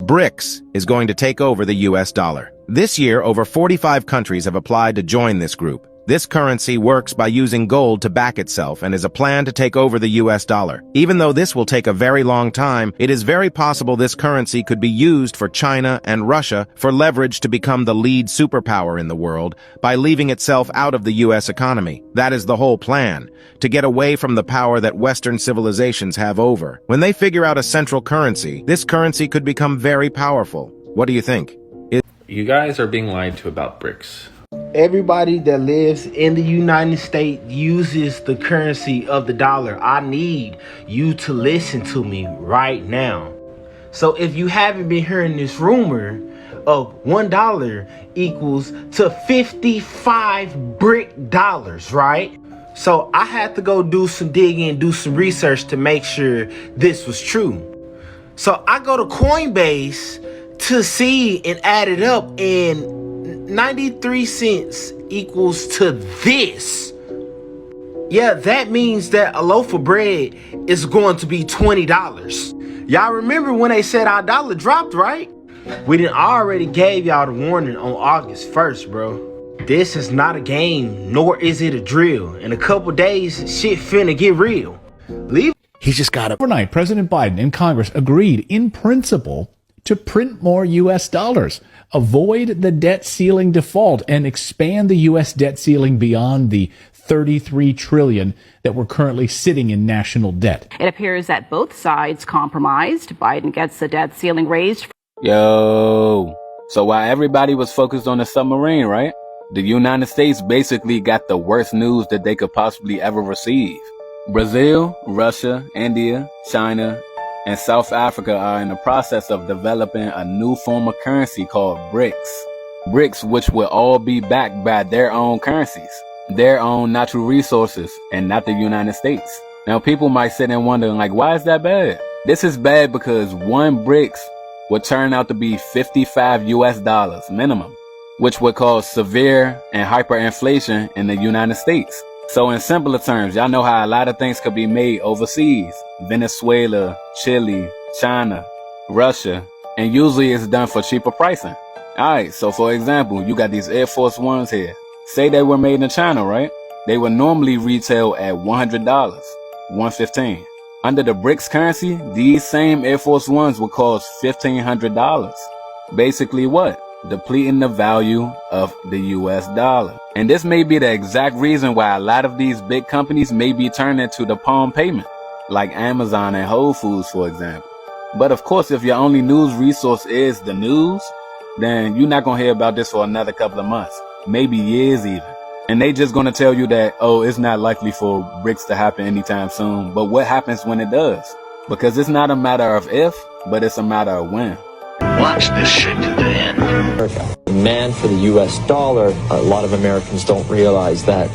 BRICS is going to take over the US dollar. This year, over 45 countries have applied to join this group. This currency works by using gold to back itself and is a plan to take over the US dollar. Even though this will take a very long time, it is very possible this currency could be used for China and Russia for leverage to become the lead superpower in the world by leaving itself out of the US economy. That is the whole plan, to get away from the power that Western civilizations have over. When they figure out a central currency, this currency could become very powerful. What do you think? You guys are being lied to about BRICS. Everybody that lives in the United States uses the currency of the dollar. I need you to listen to me right now. So if you haven't been hearing this rumor of $1 equals to 55 brick dollars, right? So I had to go do some digging, do some research to make sure this was true. So I go to Coinbase to see and add it up, and 93 cents equals to this. Yeah, that means that a loaf of bread is going to be $20. Y'all remember when they said our dollar dropped, right? We done already gave y'all the warning on August 1st, bro. This is not a game, nor is it a drill. In a couple days, shit finna get real. He's just got to. Overnight, President Biden and Congress agreed in principle to print more U.S. dollars, avoid the debt ceiling default, and expand the U.S. debt ceiling beyond the $33 trillion that we're currently sitting in national debt. It appears that both sides compromised. Biden gets the debt ceiling raised. Yo, so while everybody was focused on the submarine, right? The United States basically got the worst news that they could possibly ever receive. Brazil, Russia, India, China, and South Africa are in the process of developing a new form of currency called BRICS. BRICS, which will all be backed by their own currencies, their own natural resources, and not the United States. Now, people might sit and wonder, like, why is that bad? This is bad because one BRICS would turn out to be 55 US dollars minimum, which would cause severe and hyperinflation in the United States. So in simpler terms, y'all know how a lot of things could be made overseas. Venezuela, Chile, China, Russia, and usually it's done for cheaper pricing. Alright, so for example, you got these Air Force Ones here. Say they were made in China, right? They would normally retail at $100, $115. Under the BRICS currency, these same Air Force Ones would cost $1,500. Basically what? Depleting the value of the US dollar. And this may be the exact reason why a lot of these big companies may be turning to the palm payment, like Amazon and Whole Foods, for example. But of course, if your only news resource is the news, then you're not going to hear about this for another couple of months, maybe years even. And they just going to tell you that, oh, it's not likely for BRICS to happen anytime soon. But what happens when it does? Because it's not a matter of if, but it's a matter of when. Watch this shit to the end. Demand for the U.S. dollar, a lot of Americans don't realize that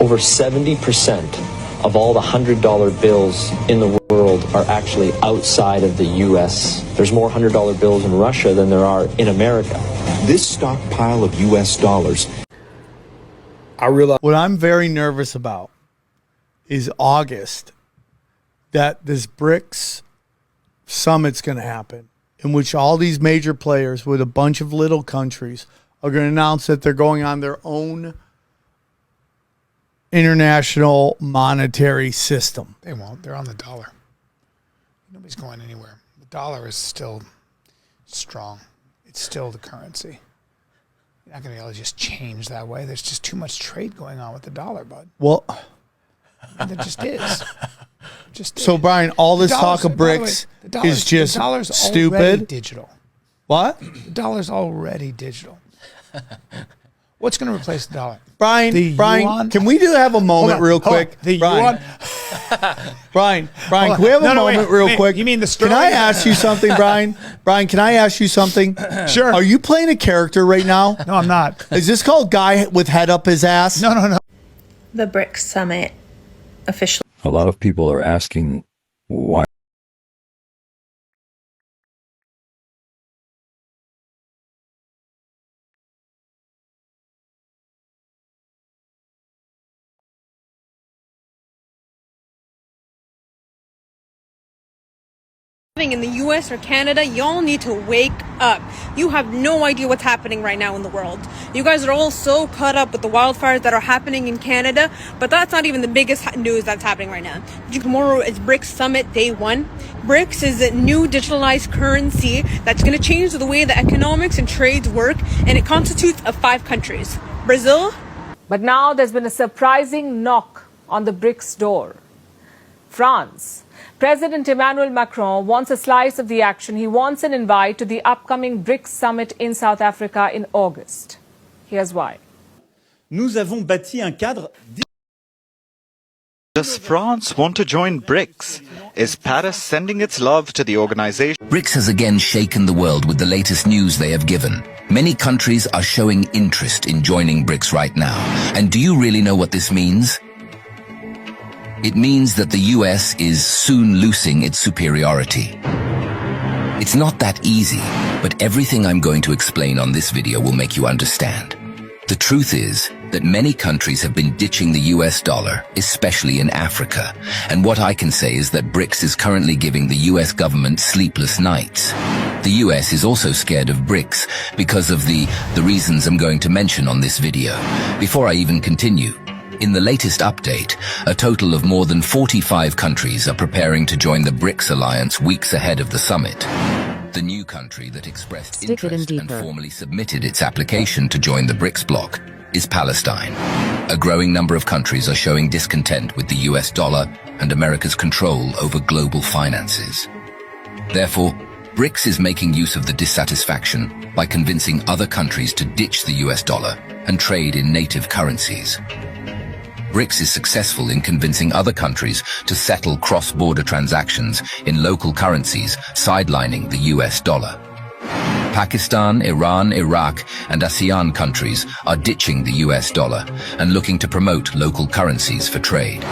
over 70% of all the $100 bills in the world are actually outside of the U.S. There's more $100 bills in Russia than there are in America. This stockpile of U.S. dollars. I realize what I'm very nervous about is August, that this BRICS summit's going to happen, in which all these major players with a bunch of little countries are going to announce that they're going on their own international monetary system. They won't. They're on the dollar. Nobody's going anywhere. The dollar is still strong. It's still the currency. You're not going to be able to just change that way. There's just too much trade going on with the dollar, bud. Well, there just is. So, Brian, all this talk of BRICS is just stupid. Digital. What? The dollar's already digital. What's going to replace the dollar? Brian, yuan? Can we have a moment real quick? The Brian. Brian, can we have a moment real quick? You mean the sterling? Can I ask you something, Brian? Brian, can I ask you something? Sure. Are you playing a character right now? No, I'm not. Is this called guy with head up his ass? No. The BRICS summit officially. A lot of people are asking why. in the US or Canada, y'all need to wake up. You have no idea what's happening right now in the world. You guys are all so caught up with the wildfires that are happening in Canada, but that's not even the biggest news that's happening right now. Tomorrow is BRICS Summit Day 1. BRICS is a new digitalized currency that's going to change the way that economics and trades work, and it constitutes of 5 countries. Brazil. But now there's been a surprising knock on the BRICS door. France. President Emmanuel Macron wants a slice of the action. He wants an invite to the upcoming BRICS summit in South Africa in August. Here's why. Nous avons bâti un cadre. Does France want to join BRICS? Is Paris sending its love to the organization? BRICS has again shaken the world with the latest news they have given. Many countries are showing interest in joining BRICS right now. And do you really know what this means? It means that the US is soon losing its superiority. It's not that easy, but everything I'm going to explain on this video will make you understand. The truth is that many countries have been ditching the US dollar, especially in Africa. And what I can say is that BRICS is currently giving the US government sleepless nights. The US is also scared of BRICS because of the reasons I'm going to mention on this video. Before I even continue, in the latest update, a total of more than 45 countries are preparing to join the BRICS alliance weeks ahead of the summit. The new country that expressed interest and formally submitted its application to join the BRICS bloc is Palestine. A growing number of countries are showing discontent with the US dollar and America's control over global finances. Therefore, BRICS is making use of the dissatisfaction by convincing other countries to ditch the US dollar and trade in native currencies. BRICS is successful in convincing other countries to settle cross-border transactions in local currencies, sidelining the US dollar. Pakistan, Iran, Iraq, and ASEAN countries are ditching the US dollar and looking to promote local currencies for trade.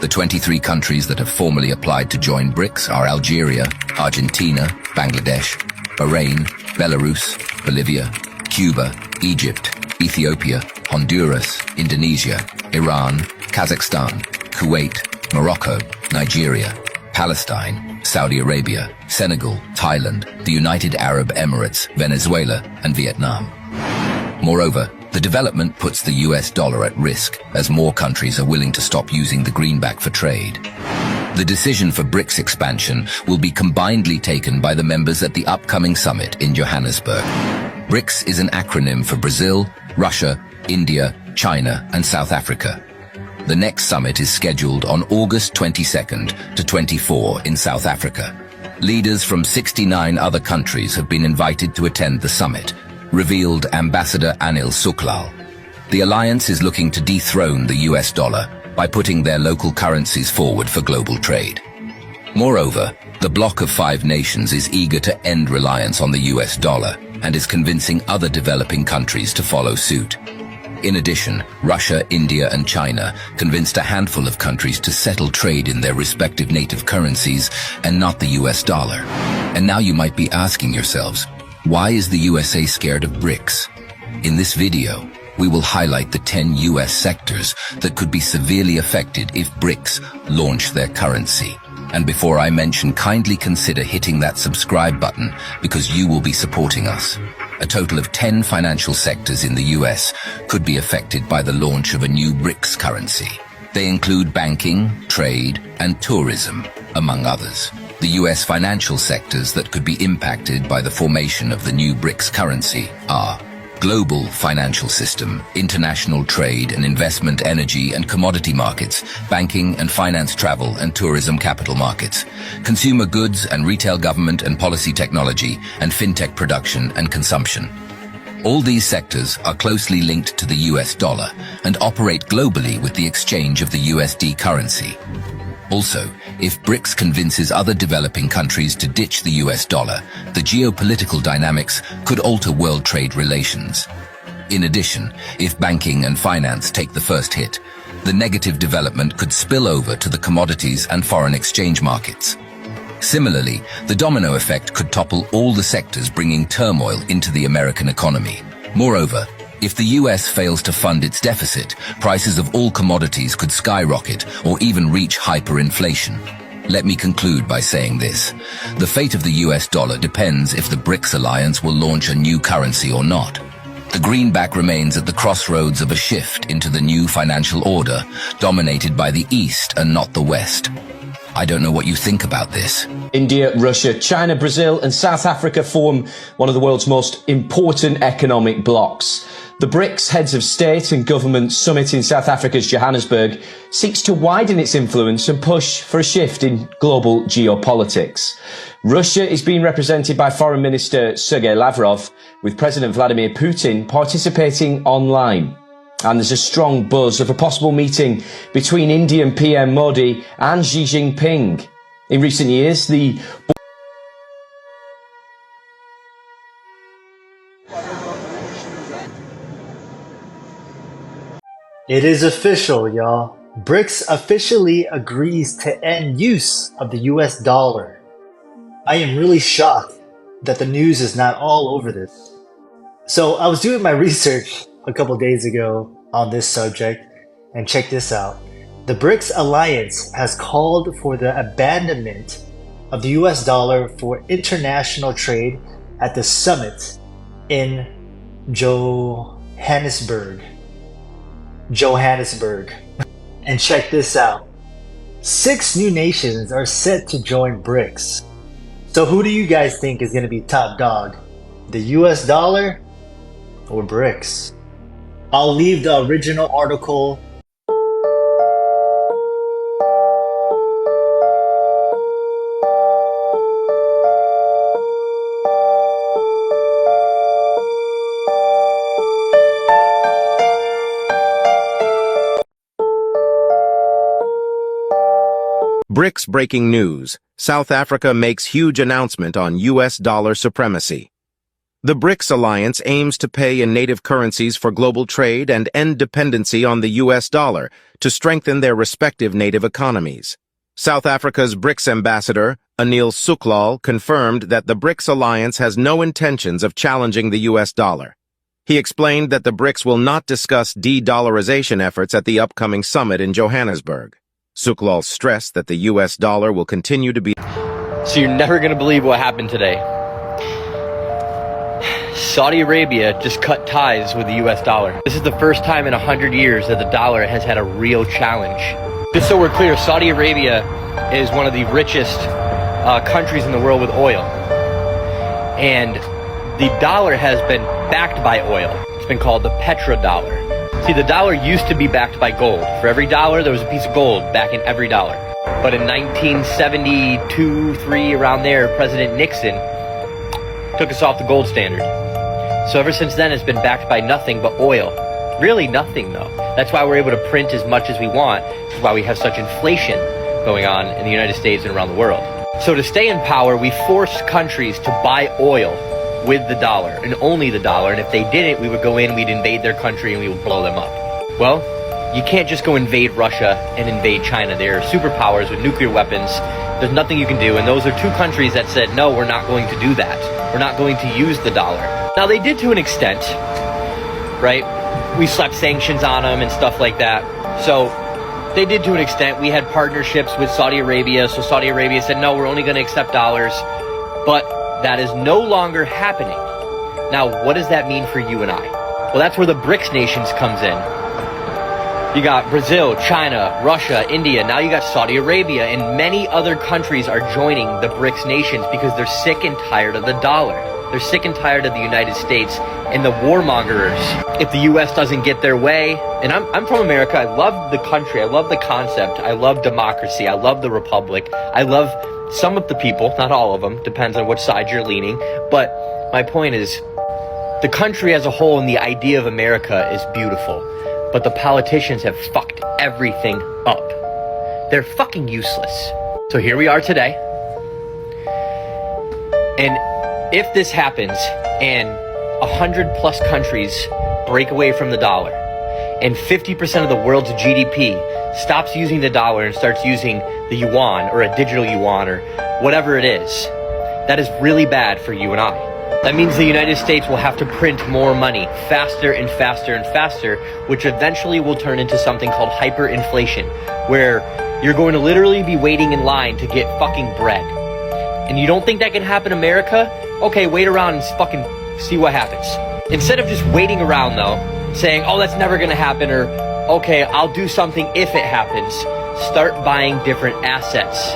The 23 countries that have formally applied to join BRICS are Algeria, Argentina, Bangladesh, Bahrain, Belarus, Bolivia, Cuba, Egypt, Ethiopia, Honduras, Indonesia, Iran, Kazakhstan, Kuwait, Morocco, Nigeria, Palestine, Saudi Arabia, Senegal, Thailand, the United Arab Emirates, Venezuela, and Vietnam. Moreover, the development puts the US dollar at risk as more countries are willing to stop using the greenback for trade. The decision for BRICS expansion will be combinedly taken by the members at the upcoming summit in Johannesburg. BRICS is an acronym for Brazil, Russia, India, China, and South Africa. The next summit is scheduled on August 22nd to 24 in South Africa. Leaders from 69 other countries have been invited to attend the summit, revealed Ambassador Anil Suklal. The alliance is looking to dethrone the US dollar by putting their local currencies forward for global trade. Moreover, the bloc of 5 nations is eager to end reliance on the US dollar and is convincing other developing countries to follow suit. In addition, Russia, India, and China convinced a handful of countries to settle trade in their respective native currencies and not the US dollar. And now you might be asking yourselves, why is the USA scared of BRICS? In this video, we will highlight the 10 US sectors that could be severely affected if BRICS launch their currency. And before I mention, kindly consider hitting that subscribe button because you will be supporting us. A total of 10 financial sectors in the US could be affected by the launch of a new BRICS currency. They include banking, trade, and tourism, among others. The US financial sectors that could be impacted by the formation of the new BRICS currency are global financial system, international trade and investment, energy and commodity markets, banking and finance, travel and tourism, capital markets, consumer goods and retail, government and policy, technology, and fintech, production and consumption. All these sectors are closely linked to the US dollar and operate globally with the exchange of the USD currency. Also, if BRICS convinces other developing countries to ditch the US dollar, the geopolitical dynamics could alter world trade relations. In addition, if banking and finance take the first hit, the negative development could spill over to the commodities and foreign exchange markets. Similarly, the domino effect could topple all the sectors, bringing turmoil into the American economy. Moreover, if the US fails to fund its deficit, prices of all commodities could skyrocket or even reach hyperinflation. Let me conclude by saying this. The fate of the US dollar depends if the BRICS alliance will launch a new currency or not. The greenback remains at the crossroads of a shift into the new financial order, dominated by the East and not the West. I don't know what you think about this. India, Russia, China, Brazil and South Africa form one of the world's most important economic blocs. The BRICS Heads of State and Government Summit in South Africa's Johannesburg seeks to widen its influence and push for a shift in global geopolitics. Russia is being represented by Foreign Minister Sergei Lavrov, with President Vladimir Putin participating online. And there's a strong buzz of a possible meeting between Indian PM Modi and Xi Jinping. In recent years, It is official, y'all. BRICS officially agrees to end use of the US dollar. I am really shocked that the news is not all over this. So I was doing my research a couple days ago on this subject, and check this out. The BRICS alliance has called for the abandonment of the US dollar for international trade at the summit in Johannesburg. And check this out. 6 new nations are set to join BRICS. So who do you guys think is going to be top dog? The US dollar or BRICS? I'll leave the original article BRICS breaking news. South Africa makes huge announcement on US dollar supremacy. The BRICS alliance aims to pay in native currencies for global trade and end dependency on the US dollar to strengthen their respective native economies. South Africa's BRICS ambassador, Anil Suklal, confirmed that the BRICS alliance has no intentions of challenging the US dollar. He explained that the BRICS will not discuss de-dollarization efforts at the upcoming summit in Johannesburg. Suklal stressed that the US dollar will continue to be... So you're never going to believe what happened today. Saudi Arabia just cut ties with the US dollar. This is the first time in 100 years that the dollar has had a real challenge. Just so we're clear, Saudi Arabia is one of the richest countries in the world with oil. And the dollar has been backed by oil. It's been called the petrodollar. See, the dollar used to be backed by gold. For every dollar, there was a piece of gold backing every dollar. But in 1972, 3, around there, President Nixon took us off the gold standard. So ever since then, it's been backed by nothing but oil. Really nothing, though. That's why we're able to print as much as we want. That's why we have such inflation going on in the United States and around the world. So to stay in power, we forced countries to buy oil with the dollar, and only the dollar, and if they didn't, we would go in, we'd invade their country, and we would blow them up. Well, you can't just go invade Russia and invade China. They're superpowers with nuclear weapons. There's nothing you can do, and those are 2 countries that said, no, we're not going to do that. We're not going to use the dollar. Now, they did to an extent, right? We slapped sanctions on them and stuff like that. So they did to an extent. We had partnerships with Saudi Arabia, so Saudi Arabia said, no, we're only going to accept dollars. But that is no longer happening. Now, what does that mean for you and I? Well, that's where the BRICS nations comes in. You got Brazil, China, Russia, India. Now you got Saudi Arabia, and many other countries are joining the BRICS nations because they're sick and tired of the dollar. They're sick and tired of the United States and the warmongers. If the U.S. doesn't get their way, and I'm from America, I love the country, I love the concept, I love democracy, I love the republic, I love some of the people, not all of them, depends on which side you're leaning. But my point is, the country as a whole and the idea of America is beautiful. But the politicians have fucked everything up. They're fucking useless. So here we are today. And if this happens and 100+ countries break away from the dollar and 50% of the world's GDP stops using the dollar and starts using the yuan or a digital yuan or whatever it is, that is really bad for you and I. That means the United States will have to print more money faster and faster and faster, which eventually will turn into something called hyperinflation, where you're going to literally be waiting in line to get fucking bread. And you don't think that can happen in America? Okay, wait around and fucking see what happens. Instead of just waiting around though, saying, oh, that's never gonna happen, or okay, I'll do something if it happens, start buying different assets.